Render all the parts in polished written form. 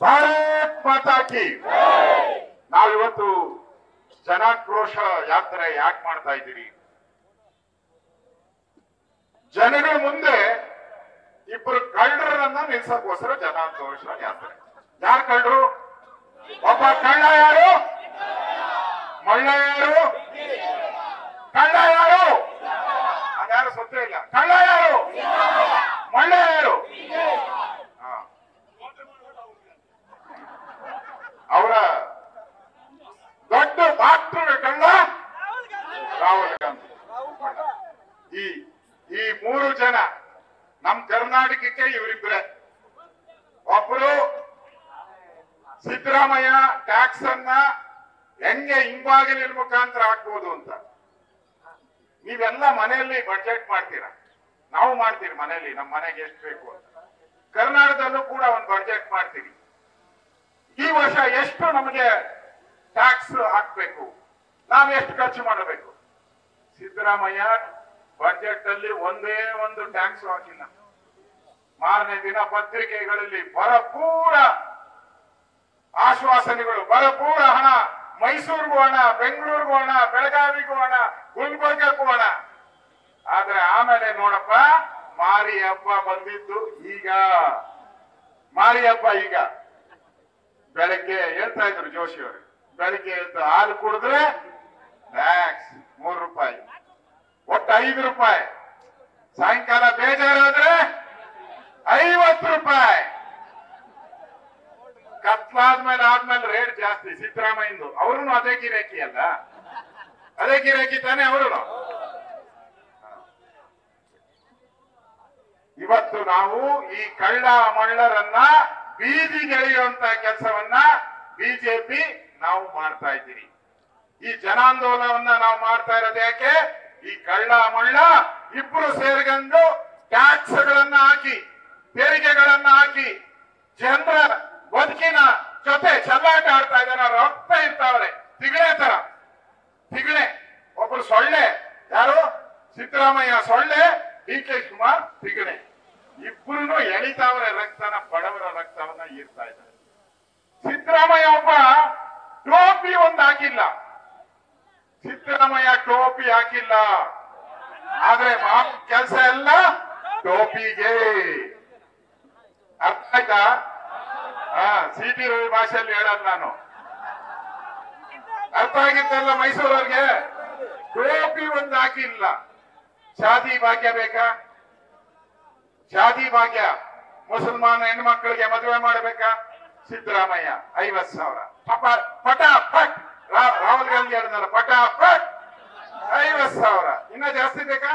ಭಾರತ್ ಮಾತಾ ಕಿ ನಾವಿವತ್ತು ಜನಾಕ್ರೋಶ ಯಾತ್ರೆ ಯಾಕೆ ಮಾಡ್ತಾ ಇದ್ದೀರಿ? ಜನಗಳ ಮುಂದೆ ಇಬ್ಬರು ಕಳ್ಳರನ್ನ ನಿಲ್ಸಕ್ಕೋಸ್ಕರ ಜನಾಕ್ರೋಶ ಯಾತ್ರೆ. ಯಾರು ಕಳ್ಳರು? ಒಬ್ಬ ಕಳ್ಳ ಯಾರು? ಮಳ್ಳ ಯಾರು? ಕಳ್ಳ ಯಾರು? ಅದ್ಯಾರು ಸತ್ಯ ಇಲ್ಲ. ಕಳ್ಳ ಯಾರು? ಮಳ್ಳ ಯಾರು? ಅವರ ದೊಡ್ಡ ಡಾಕ್ಟರ್ ಕಳ್ಳ ರಾಹುಲ್ ಗಾಂಧಿ. ಈ ಮೂರು ಜನ ನಮ್ ಕರ್ನಾಟಕಕ್ಕೆ ಇವರಿಬ್ಬರೇ. ಒಬ್ಬರು ಸಿದ್ದರಾಮಯ್ಯ ಟ್ಯಾಕ್ಸ್ ಅನ್ನ ಹೆಂಗೆ ಹಿಂಬಾಗಿಲಿನ ಮುಖಾಂತರ ಹಾಕ್ಬೋದು ಅಂತ. ನೀವೆಲ್ಲ ಮನೆಯಲ್ಲಿ ಬಡ್ಜೆಟ್ ಮಾಡ್ತೀರಾ, ನಾವು ಮಾಡ್ತೀರಿ ಮನೆಯಲ್ಲಿ, ನಮ್ಮ ಮನೆಗೆ ಎಷ್ಟು ಬೇಕು ಅಂತ. ಕರ್ನಾಟಕದಲ್ಲೂ ಕೂಡ ಒಂದು ಬಡ್ಜೆಟ್ ಮಾಡ್ತೀರಿ. ಈ ವರ್ಷ ಎಷ್ಟು ನಮಗೆ ಟ್ಯಾಕ್ಸ್ ಹಾಕ್ಬೇಕು, ನಾವು ಎಷ್ಟು ಖರ್ಚು ಮಾಡಬೇಕು. ಸಿದ್ದರಾಮಯ್ಯ ಬಜೆಟ್ ಅಲ್ಲಿ ಒಂದೇ ಒಂದು ಟ್ಯಾಕ್ಸ್ ಹಾಕಿಲ್ಲ. ಮಾರನೇ ದಿನ ಪತ್ರಿಕೆಗಳಲ್ಲಿ ಭರಪೂರ ಆಶ್ವಾಸನೆಗಳು, ಭರಪೂರ ಹಣ, ಮೈಸೂರಿಗೂ ಹಣ, ಬೆಂಗಳೂರಿಗೂ ಹಣ, ಬೆಳಗಾವಿಗೂ ಹಣ, ಗುಲ್ಬರ್ಗಕ್ಕೂ ಹಣ. ಆದ್ರೆ ಆಮೇಲೆ ನೋಡಪ್ಪ, ಮಾರಿ ಹಬ್ಬ ಬಂದಿದ್ದು ಈಗ. ಮಾರಿ ಹಬ್ಬ ಈಗ ಬೆಳಗ್ಗೆ ಹೇಳ್ತಾ ಇದ್ರು ಜೋಶಿ ಅವರು, ಬೆಳಗ್ಗೆ ಎದ್ದು ಹಾಲು ಕುಡಿದ್ರೆ ಟ್ಯಾಕ್ಸ್ 3 ರೂಪಾಯಿ, ಒಟ್ಟು 5 ರೂಪಾಯಿ. ಸಾಯಂಕಾಲ ಬೇಜಾರಾದ್ರೆ 50 ರೂಪಾಯಿ. ಕತ್ಲಾದ್ಮೇಲೆ ಆದ್ಮೇಲೆ ರೇಟ್ ಜಾಸ್ತಿ ಸಿದ್ದರಾಮಯ್ಯಂದು. ಅವ್ರು ಅದೇ ಗಿರಾಕಿ ಅಲ್ಲ, ಅದೇ ಗಿರಾಕಿ ತಾನೆ ಅವರು. ಇವತ್ತು ನಾವು ಈ ಕಳ್ಳ ಮಳ್ಳರನ್ನ ಬೀದಿಗೆಳೆಯುವಂತ ಕೆಲಸವನ್ನ ಬಿಜೆಪಿ ನಾವು ಮಾಡ್ತಾ ಇದ್ದೀರಿ. ಈ ಜನಾಂದೋಲನವನ್ನ ನಾವು ಮಾಡ್ತಾ ಇರೋದು ಯಾಕೆ? ಈ ಕಳ್ಳ ಮಳ್ಳ ಇಬ್ರು ಸೇರ್ಕೊಂಡು ಟ್ಯಾಕ್ಸ್ ಗಳನ್ನ ಹಾಕಿ, ತೆರಿಗೆಗಳನ್ನ ಹಾಕಿ ಜನರ ಬದುಕಿನ ಜೊತೆ ಚೆಲ್ಲಾಟ ಆಡ್ತಾ ಇದ್ದಾರೆ. ರಕ್ತ ಇರ್ತಾವ್ರೆ ತಿಗಣೆ ತರ. ತಿಗಣೆ ಒಬ್ರು ಸೊಳ್ಳೆ, ಯಾರು? ಸಿದ್ದರಾಮಯ್ಯ ಸೊಳ್ಳೆ, ಡಿ ಕೆ ಶಿವಕುಮಾರ್ ತಿಗಣೆ. ಇಬ್ರು ಎಳಿತಾವ್ರೆ ರಕ್ತನ, ಬಡವರ ರಕ್ತವನ್ನ ಈರ್ತಾ ಇದ್ದಾರೆ. ಸಿದ್ದರಾಮಯ್ಯ ಒಬ್ಬ ಟೋಪಿ ಒಂದು ಹಾಕಿಲ್ಲ. ಸಿದ್ದರಾಮಯ್ಯ ಟೋಪಿ ಹಾಕಿಲ್ಲ, ಆದ್ರೆ ಕೆಲಸ ಎಲ್ಲ ಟೋಪಿಗೆ. ಅರ್ಥ ಆಯ್ತಾ? ಸಿಟಿ ರವಿ ಭಾಷೆಯಲ್ಲಿ ಹೇಳಲ್ಲ ನಾನು. ಅರ್ಥ ಆಗಿತ್ತಲ್ಲ ಮೈಸೂರವ್ರಿಗೆ? ಟೋಪಿ ಒಂದು ಹಾಕಿಲ್ಲ. ಶಾದಿ ಭಾಗ್ಯ ಬೇಕಾ? ಶಾದಿ ಭಾಗ್ಯ ಮುಸಲ್ಮಾನ ಹೆಣ್ಮಕ್ಳಿಗೆ ಮದುವೆ ಮಾಡಬೇಕಾ? ಸಿದ್ದರಾಮಯ್ಯ 50,000. ಪಟಾಪಟ್ ರಾಹುಲ್ ಗಾಂಧಿ ಹೇಳಿದ್ನಲ್ಲ, ಪಟಾಪಟ್ 50,000. ಇನ್ನ ಜಾಸ್ತಿ ಬೇಕಾ?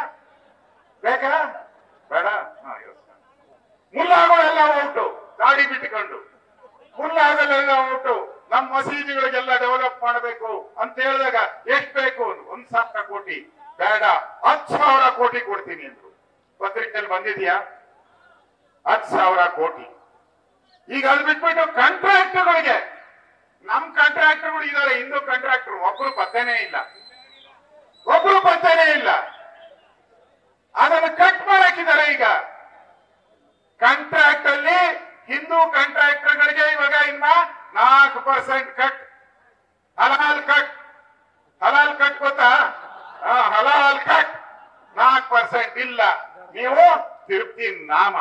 ಬೇಕಾ? ಬೇಡ. ಮುಲ್ಲಾಗಳೆಲ್ಲ ಔಟು, ಗಾಡಿ ಬಿಟ್ಟುಕೊಂಡು ಮುಲ್ಲಾಗಲೆಲ್ಲ ಔಟು. ನಮ್ಮ ಮಸೀದಿಗಳಿಗೆಲ್ಲ ಡೆವಲಪ್ ಮಾಡಬೇಕು ಅಂತ ಹೇಳಿದಾಗ ಎಷ್ಟು ಬೇಕು? 1,000 ಕೋಟಿ. ಬೇಡ, 10,000 ಕೋಟಿ ಕೊಡ್ತೀನಿ ಅಂದ್ರು. ಪತ್ರಿಕೆಯಲ್ಲಿ ಬಂದಿದ್ಯಾ? 10,000 ಕೋಟಿ. ಈಗ ಅದು ಬಿಟ್ಬಿಟ್ಟು ಕಾಂಟ್ರಾಕ್ಟರ್ಗಳಿಗೆ, ನಮ್ ಕಾಂಟ್ರಾಕ್ಟರ್ಗಳು ಇದಾರೆ, ಹಿಂದೂ ಕಾಂಟ್ರಾಕ್ಟರ್ ಒಬ್ರು ಪತ್ತೆನೇ ಇಲ್ಲ, ಒಬ್ರು ಪತ್ತೆನೇ ಇಲ್ಲ. ಅದನ್ನು ಕಟ್ ಮಾಡಾಕಿದ್ದಾರೆ. ಈಗ ಕಾಂಟ್ರಾಕ್ಟ್ ಅಲ್ಲಿ ಹಿಂದೂ ಕಾಂಟ್ರಾಕ್ಟರ್ಗಳಿಗೆ ಇವಾಗ ಇನ್ನ 4% ಕಟ್. ಹಲಾಲ್ ಕಟ್. ಹಲಾಲ್ ಕಟ್ ಗೊತ್ತಾ? ಹಲಾಲ್ ಕಟ್ 4% ಇಲ್ಲ. ನೀವು ತಿರುಪ್ತಿ ನಾಮ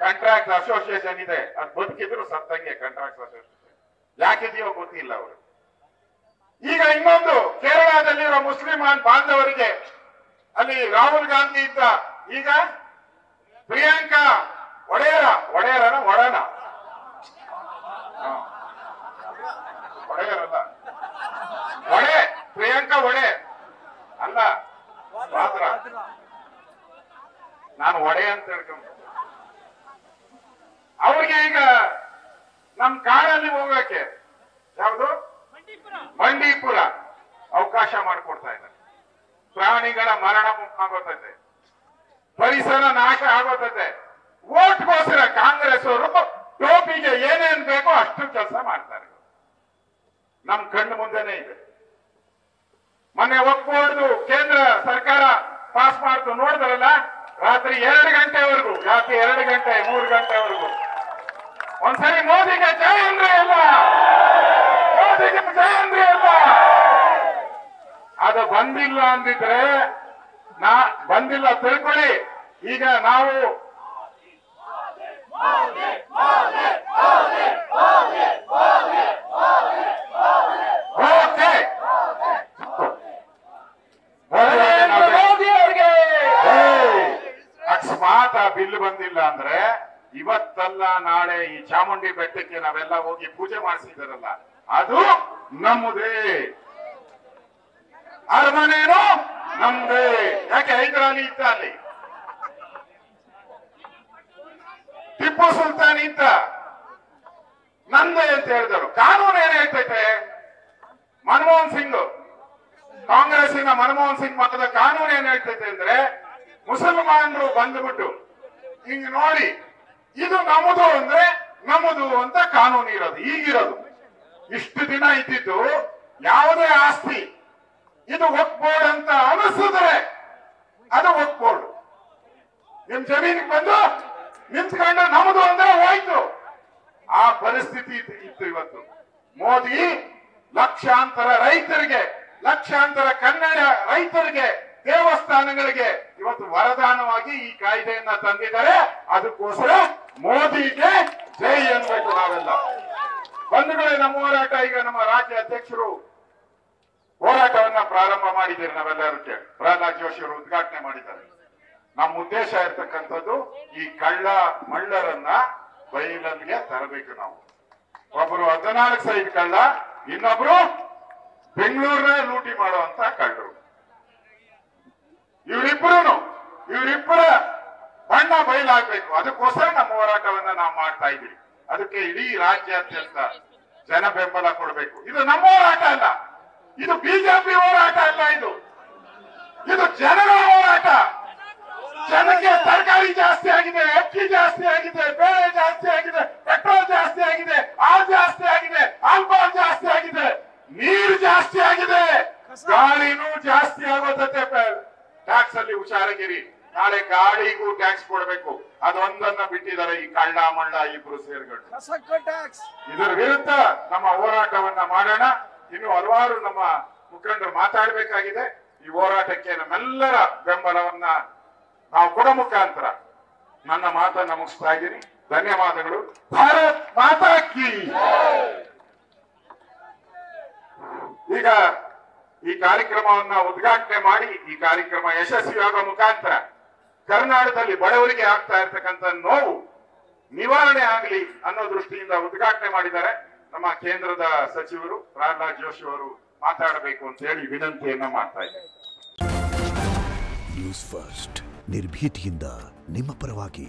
ಕಾಂಟ್ರಾಕ್ಟ್ ಅಸೋಸಿಯೇಷನ್ ಇದೆ, ಅದು ಬದುಕಿದ್ರು ಸತ್ತಂಗೆ ಕಾಂಟ್ರಾಕ್ಟ್ ಅಸೋಸಿಯೇಷನ್. ಯಾಕಿದೆಯೋ ಗೊತ್ತಿಲ್ಲ ಅವರು. ಈಗ ಇನ್ನೊಂದು, ಕೇರಳದಲ್ಲಿರೋ ಮುಸ್ಲಿಮಾನ್ ಬಾಂಧವರಿಗೆ ಅಲ್ಲಿ ರಾಹುಲ್ ಗಾಂಧಿ ಇದ್ದ, ಈಗ ಪ್ರಿಯಾಂಕಾ ಒಡೆಯರನ ಒಡನ ಒಡೆಯರಲ್ಲ, ಒಡೆ ಪ್ರಿಯಾಂಕಾ ಒಡೆ ಅಲ್ಲ, ಮಾತ್ರ ನಾನು ಒಡೆ ಅಂತ ಹೇಳ್ಕೊಂಡು. ಅವ್ರಿಗೆ ಈಗ ನಮ್ ಕಾಡಲ್ಲಿ ಹೋಗಕ್ಕೆ, ಯಾವುದು ಬಂಡೀಪುರ, ಅವಕಾಶ ಮಾಡಿಕೊಡ್ತಾ ಇದ್ದಾರೆ. ಪ್ರಾಣಿಗಳ ಮರಣ ಆಗೋತೈತೆ, ಪರಿಸರ ನಾಶ ಆಗೋತೈತೆ. ಓಟ್ಗೋಸ್ಕರ ಕಾಂಗ್ರೆಸ್ ಅವರು ಟೋಪಿಗೆ ಏನೇನ್ ಬೇಕೋ ಅಷ್ಟು ಕೆಲಸ ಮಾಡ್ತಾರೆ. ನಮ್ ಕಣ್ಣು ಮುಂದೆನೆ ಇದೆ. ಮೊನ್ನೆ ಒಪ್ಪಿಕೊಂಡು ಕೇಂದ್ರ ಸರ್ಕಾರ ಪಾಸ್ ಮಾಡ್ತು, ನೋಡಿದ್ರಲ್ಲ? ರಾತ್ರಿ 2 ಗಂಟೆವರೆಗೂ, ರಾತ್ರಿ 2 ಗಂಟೆ 3 ಗಂಟೆವರೆಗೂ ಒಂದ್ಸರಿ ಮೋದಿಗೆ ಜೈ ಅಂದ್ರೆ ಇಲ್ಲ, ಮೋದಿಗೆ ಜೈ ಅಂದ್ರೆ ಇಲ್ಲ. ಅದು ಬಂದಿಲ್ಲ ಅಂದಿದ್ರೆ ಬಂದಿಲ್ಲ ತಿಳ್ಕೊಳ್ಳಿ. ಈಗ ನಾವು ಅಕಸ್ಮಾತ್ ಆ ಬಿಲ್ ಬಂದಿಲ್ಲ ಅಂದ್ರೆ ಇವತ್ತಲ್ಲ ನಾಳೆ ಈ ಚಾಮುಂಡಿ ಬೆಟ್ಟಕ್ಕೆ ನಾವೆಲ್ಲ ಹೋಗಿ ಪೂಜೆ ಮಾಡಿಸಿದಾರಲ್ಲ ಅದು ನಮ್ಮದೇ, ಅರಮನೇನು ನಮ್ದೇ. ಯಾಕೆ ಹೈದರಾಲಿ ಇತ್ತ, ಅಲ್ಲಿ ಟಿಪ್ಪು ಸುಲ್ತಾನ್ ಇತ್ತ, ನಂದೇ ಅಂತ ಹೇಳಿದರು. ಕಾನೂನು ಏನ್ ಹೇಳ್ತೈತೆ? ಮನಮೋಹನ್ ಸಿಂಗ್, ಕಾಂಗ್ರೆಸ್ಸಿನ ಮನಮೋಹನ್ ಸಿಂಗ್ ಮತದ ಕಾನೂನು ಏನ್ ಹೇಳ್ತೈತೆ ಅಂದ್ರೆ, ಮುಸಲ್ಮಾನರು ಬಂದ್ಬಿಟ್ಟು ಹಿಂಗ್ ನೋಡಿ ಇದು ನಮ್ಮದು ಅಂದ್ರೆ ನಮ್ಮದು ಅಂತ ಕಾನೂನು ಇರೋದು. ಈಗಿರೋದು ಇಷ್ಟು ದಿನ ಇದ್ದಿದ್ದು ಯಾವುದೇ ಆಸ್ತಿ ಇದು ವಕ್ಫ್ ಬೋರ್ಡ್ ಅಂತ ಅನಿಸಿದ್ರೆ ಅದು ವಕ್ಫ್ ಬೋರ್ಡ್. ನಿಮ್ ಜಮೀನಿಗೆ ಬಂದು ನಿಂತ್ಕೊಂಡು ನಮ್ಮದು ಅಂದ್ರೆ ಹೋಯ್ತು. ಆ ಪರಿಸ್ಥಿತಿ ಇತ್ತು ಇವತ್ತು. ಮೋದಿ ಲಕ್ಷಾಂತರ ರೈತರಿಗೆ, ಲಕ್ಷಾಂತರ ಕನ್ನಡ ರೈತರಿಗೆ, ದೇವಸ್ಥಾನಗಳಿಗೆ ಇವತ್ತು ವರದಾನವಾಗಿ ಈ ಕಾಯ್ದೆಯನ್ನ ತಂದಿದ್ದಾರೆ. ಅದಕ್ಕೋಸ್ಕರ ಮೋದಿಗೆ ಜೈ ಅನ್ಬೇಕು ನಾವೆಲ್ಲ. ಬಂಧುಗಳೇ, ನಮ್ಮ ಹೋರಾಟ ಈಗ ನಮ್ಮ ರಾಜ್ಯ ಅಧ್ಯಕ್ಷರು ಹೋರಾಟವನ್ನ ಪ್ರಾರಂಭ ಮಾಡಿದ್ದೀರಿ. ನಾವೆಲ್ಲರೂ ಕೇಳಿ ಪ್ರಹ್ಲಾದ್ ಜೋಶಿ ಅವರು ಉದ್ಘಾಟನೆ ಮಾಡಿದ್ದಾರೆ. ನಮ್ಮ ಉದ್ದೇಶ ಇರ್ತಕ್ಕಂಥದ್ದು ಈ ಕಳ್ಳ ಮಳ್ಳರನ್ನ ಬಯಲಿಗೆ ತರಬೇಕು. ನಾವು ಒಬ್ಬರು 14 ಸೈಡ್ ಕಳ್ಳ, ಇನ್ನೊಬ್ರು ಬೆಂಗಳೂರನ್ನ ಲೂಟಿ ಮಾಡುವಂತ ಕಳ್ಳರು. ಇವರಿಬ್ಬರ ಬಣ್ಣ ಬಯಲಾಗಬೇಕು. ಅದಕ್ಕೋಸ್ಕರ ನಮ್ಮ ಹೋರಾಟವನ್ನ ನಾವು ಮಾಡ್ತಾ ಇದ್ದೀವಿ. ಅದಕ್ಕೆ ಇಡೀ ರಾಜ್ಯಾದ್ಯಂತ ಜನ ಬೆಂಬಲ ಕೊಡಬೇಕು. ಇದು ನಮ್ಮ ಹೋರಾಟ ಅಲ್ಲ, ಇದು ಬಿಜೆಪಿ ಹೋರಾಟ ಅಲ್ಲ, ಇದು ಜನಗಳ ಹೋರಾಟ. ಜನಕ್ಕೆ ತರಕಾರಿ ಜಾಸ್ತಿ ಆಗಿದೆ, ಅಕ್ಕಿ ಜಾಸ್ತಿ ಆಗಿದೆ, ಬೇಳೆ ಜಾಸ್ತಿ ಆಗಿದೆ, ಪೆಟ್ರೋಲ್ ಜಾಸ್ತಿ ಆಗಿದೆ, ಹಾಲು ಜಾಸ್ತಿ ಆಗಿದೆ, ಆಲ್ಕೋಹಾಲ್ ಜಾಸ್ತಿ ಆಗಿದೆ, ನೀರು ಜಾಸ್ತಿ ಆಗಿದೆ, ಗಾಳಿನೂ ಜಾಸ್ತಿ ಆಗೋದಕ್ಕೆ ಟ್ಯಾಕ್ಸ್ ಅಲ್ಲಿ ಹುಷಾರಾಗಿರಿ. ನಾಳೆ ಗಾಳಿಗೂ ಟ್ಯಾಕ್ಸ್ ಕೊಡಬೇಕು. ಅದೊಂದನ್ನ ಬಿಟ್ಟಿದ್ದಾರೆ ಈ ಕಳ್ಳ ಮಳ್ಳ ಇಬ್ರು ಸೇರ್ಕೊಂಡು. ಇದರ ವಿರುದ್ಧ ನಮ್ಮ ಹೋರಾಟವನ್ನ ಮಾಡೋಣ. ಇನ್ನು ಹಲವಾರು ನಮ್ಮ ಮುಖಂಡರು ಮಾತಾಡಬೇಕಾಗಿದೆ. ಈ ಹೋರಾಟಕ್ಕೆ ನಮ್ಮೆಲ್ಲರ ಬೆಂಬಲವನ್ನ ನಾವು ಕೊಡೋ ಮುಖಾಂತರ ನನ್ನ ಮಾತನ್ನ ಮುಗಿಸ್ತಾ ಇದ್ದೀನಿ. ಧನ್ಯವಾದಗಳು. ಭಾರತ್ ಮಾತಾ ಕಿ. ಈಗ ಈ ಕಾರ್ಯಕ್ರಮವನ್ನ ಉದ್ಘಾಟನೆ ಮಾಡಿ ಈ ಕಾರ್ಯಕ್ರಮ ಯಶಸ್ವಿಯಾಗುವ ಮುಖಾಂತರ ಕರ್ನಾಟಕದಲ್ಲಿ ಬಡವರಿಗೆ ಆಗ್ತಾ ಇರ್ತಕ್ಕಂಥ ನೋವು ನಿವಾರಣೆ ಆಗಲಿ ಅನ್ನೋ ದೃಷ್ಟಿಯಿಂದ ಉದ್ಘಾಟನೆ ಮಾಡಿದ್ದಾರೆ. ನಮ್ಮ ಕೇಂದ್ರದ ಸಚಿವರು ಪ್ರಹ್ಲಾದ್ ಜೋಶಿ ಅವರು ಮಾತಾಡಬೇಕು ಅಂತ ಹೇಳಿ ವಿನಂತಿಯನ್ನ ಮಾಡ್ತಾ ಇದ್ದಾರೆ. ನ್ಯೂಸ್ ಫಸ್ಟ್, ನಿರ್ಭೀತಿಯಿಂದ ನಿಮ್ಮ ಪರವಾಗಿ.